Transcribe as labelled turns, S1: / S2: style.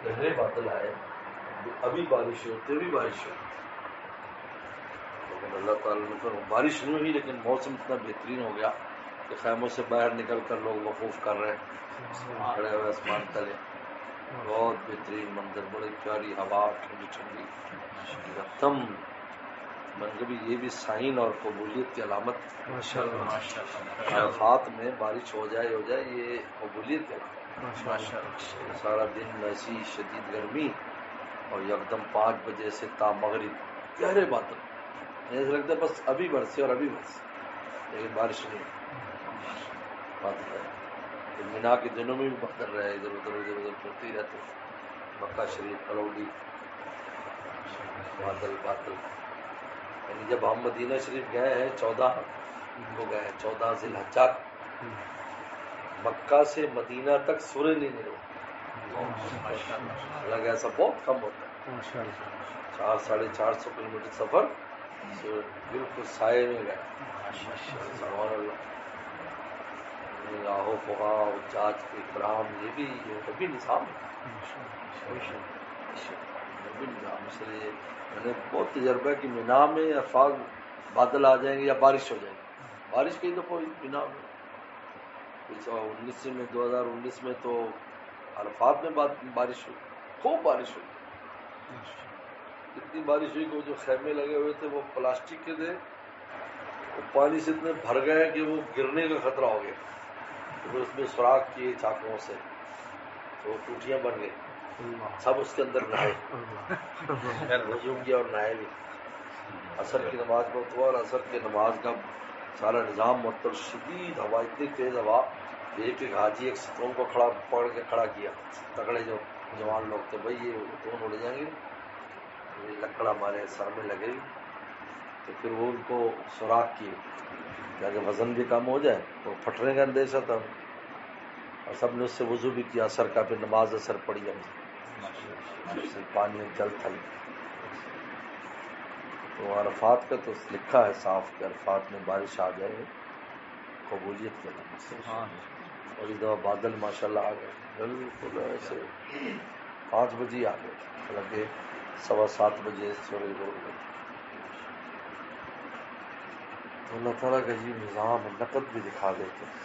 S1: گہرے بادل آئے، ابھی بارش ہوتے بھی بارش ہوتی، لیکن اللہ تعالیٰ نے پھر بارش نہیں ہوئی، لیکن موسم اتنا بہترین ہو گیا کہ خیموں سے باہر نکل کر لوگ وقوف کر رہے ہیں کھڑے ہوئے آسمان تلے، بہت بہترین منظر، بڑی پیاری ہوا، ٹھنڈی ٹھنڈی ایک دم۔ من کبھی یہ بھی سائن اور قبولیت کی علامت، عرفات میں بارش ہو جائے یہ قبولیت کی علامت۔ سارا دن ایسی شدید گرمی اور یکدم 5 بجے سے تا مغرب گہرے بادل، ایسا لگتا ہے بس ابھی برسے اور ابھی برسے، لیکن بارش نہیں بادل ہے۔ مینا کے دنوں میں بھی بادل رہے، ادھر ادھر پھرتے ہی رہتے، مکہ شریف کلوڈی بادل بادل۔ یعنی جب ہم مدینہ شریف گئے ہیں 14 کو گئے ہیں، 14 ذی الحجہ، مکہ سے مدینہ تک سورج نہیں نکلا، حالانکہ ایسا بہت کم ہوتا ہے، 400-450 کلومیٹر سفر بالکل سائے میں گیا، سبحان اللہ۔ آہو فغا حجاج کے اکرام، یہ بھی نظام ہے، یہ بھی نظام، اس لیے میں نے بہت تجربہ کہ مینا میں افاق بادل آ جائیں گے یا بارش ہو جائے گی۔ بارش کئی دفعہ ہوئی مینا میں، 2019 میں تو عرفات میں بارش ہوئی، خوب بارش ہوئی، اتنی بارش ہوئی کہ وہ جو خیمے لگے ہوئے تھے وہ پلاسٹک کے تھے، وہ پانی سے اتنے بھر گئے کہ وہ گرنے کا خطرہ ہو گیا، پھر اس میں سوراخ کیے چاقوؤں سے تو ٹوٹیاں بن گئی، سب اس کے اندر نہائے، وضو کیا اور نہائے بھی۔ عصر کی نماز بہت ہوا، اور عصر کی نماز کا سارا نظام مطلب شدید ہوا، اتنی تیز ہوا کہ ایک حاجی ایک ستون کو پکڑ کے کھڑا کیا، تگڑے جو جوان لوگ تھے، بھائی یہ ستون اڑ جائیں گے، یہ لکڑ ہمارے سر میں لگے گی، تو پھر وہ ان کو سوراخ کیے تاکہ وزن بھی کم ہو جائے، تو پھٹنے کا اندیشہ تھا، اور سب نے اس سے وضو بھی کیا اثر کا، پھر نماز اثر پڑی ہم سے پانی جل تھل۔ تو عرفات کا تو لکھا ہے صاف کہ عرفات میں بارش آ جائے قبولیت کے علامت، اور اس دفعہ بادل ماشاءاللہ آ گئے، بالکل ایسے 5 بجے آ گئے، حالانکہ 7:15 بجے سورج غروب ہوئی۔ تو اللہ تعالیٰ کا یہ نظام ہے، نقد بھی دکھا دیتے ہیں۔